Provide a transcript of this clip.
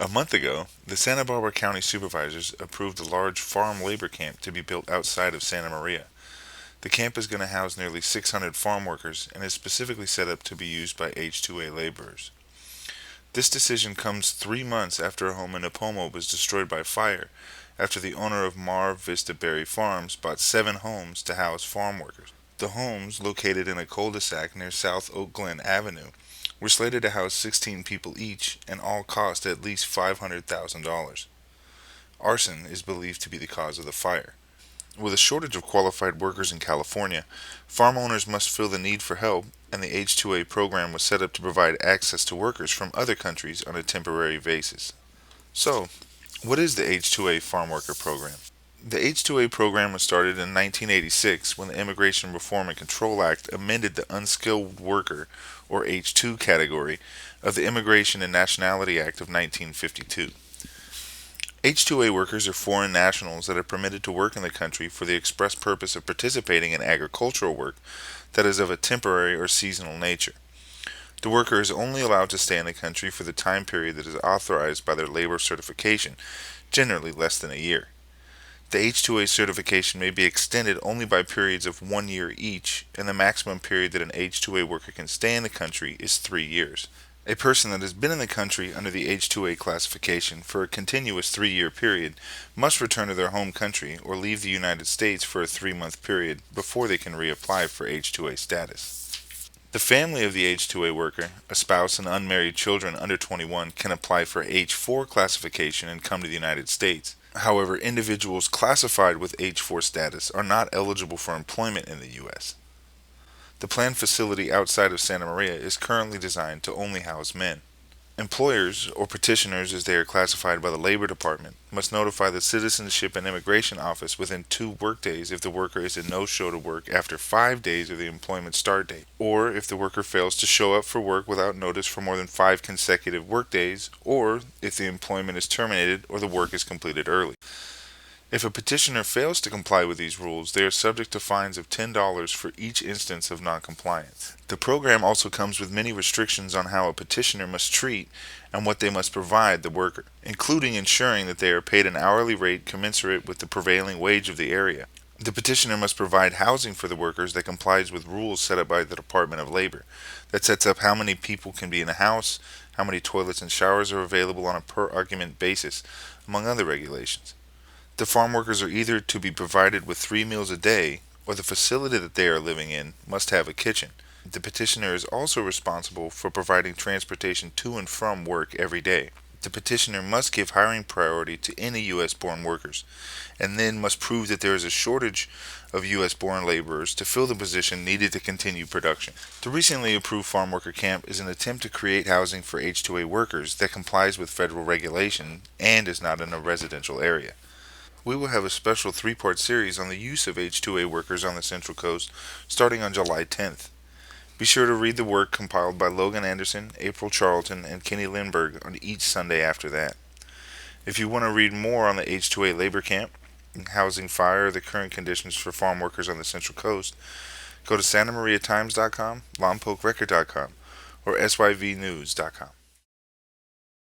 A month ago, the Santa Barbara County Supervisors approved a large farm labor camp to be built outside of Santa Maria. The camp is going to house nearly 600 farm workers and is specifically set up to be used by H2A laborers. This decision comes 3 months after a home in Napomo was destroyed by fire after the owner of Mar Vista Berry Farms bought 7 homes to house farm workers. The homes, located in a cul-de-sac near South Oak Glen Avenue, were slated to house 16 people each and all cost at least $500,000. Arson is believed to be the cause of the fire. With a shortage of qualified workers in California, farm owners must feel the need for help, and the H2A program was set up to provide access to workers from other countries on a temporary basis. So, what is the H2A Farm Worker Program? The H2A program was started in 1986 when the Immigration Reform and Control Act amended the Unskilled Worker, or H2 category, of the Immigration and Nationality Act of 1952. H2A workers are foreign nationals that are permitted to work in the country for the express purpose of participating in agricultural work that is of a temporary or seasonal nature. The worker is only allowed to stay in the country for the time period that is authorized by their labor certification, generally less than a year. The H2A certification may be extended only by periods of 1 year each, and the maximum period that an H2A worker can stay in the country is 3 years. A person that has been in the country under the H2A classification for a continuous 3 year period must return to their home country or leave the United States for a 3 month period before they can reapply for H2A status. The family of the H2A worker, a spouse and unmarried children under 21, can apply for H4 classification and come to the United States. However, individuals classified with H4 status are not eligible for employment in the U.S. The planned facility outside of Santa Maria is currently designed to only house men. Employers, or petitioners as they are classified by the Labor Department, must notify the Citizenship and Immigration Office within 2 workdays if the worker is a no-show to work after 5 days of the employment start date, or if the worker fails to show up for work without notice for more than 5 consecutive workdays, or if the employment is terminated or the work is completed early. If a petitioner fails to comply with these rules, they are subject to fines of $10 for each instance of noncompliance. The program also comes with many restrictions on how a petitioner must treat and what they must provide the worker, including ensuring that they are paid an hourly rate commensurate with the prevailing wage of the area. The petitioner must provide housing for the workers that complies with rules set up by the Department of Labor, that sets up how many people can be in a house, how many toilets and showers are available on a per-argument basis, among other regulations. The farm workers are either to be provided with 3 meals a day, or the facility that they are living in must have a kitchen. The petitioner is also responsible for providing transportation to and from work every day. The petitioner must give hiring priority to any U.S.-born workers, and then must prove that there is a shortage of U.S.-born laborers to fill the position needed to continue production. The recently approved farm worker camp is an attempt to create housing for H2A workers that complies with federal regulation and is not in a residential area. We will have a special 3-part series on the use of H2A workers on the Central Coast starting on July 10th. Be sure to read the work compiled by Logan Anderson, April Charlton, and Kenny Lindberg on each Sunday after that. If you want to read more on the H2A labor camp, housing fire, or the current conditions for farm workers on the Central Coast, go to santamariatimes.com, lompokrecord.com, or syvnews.com.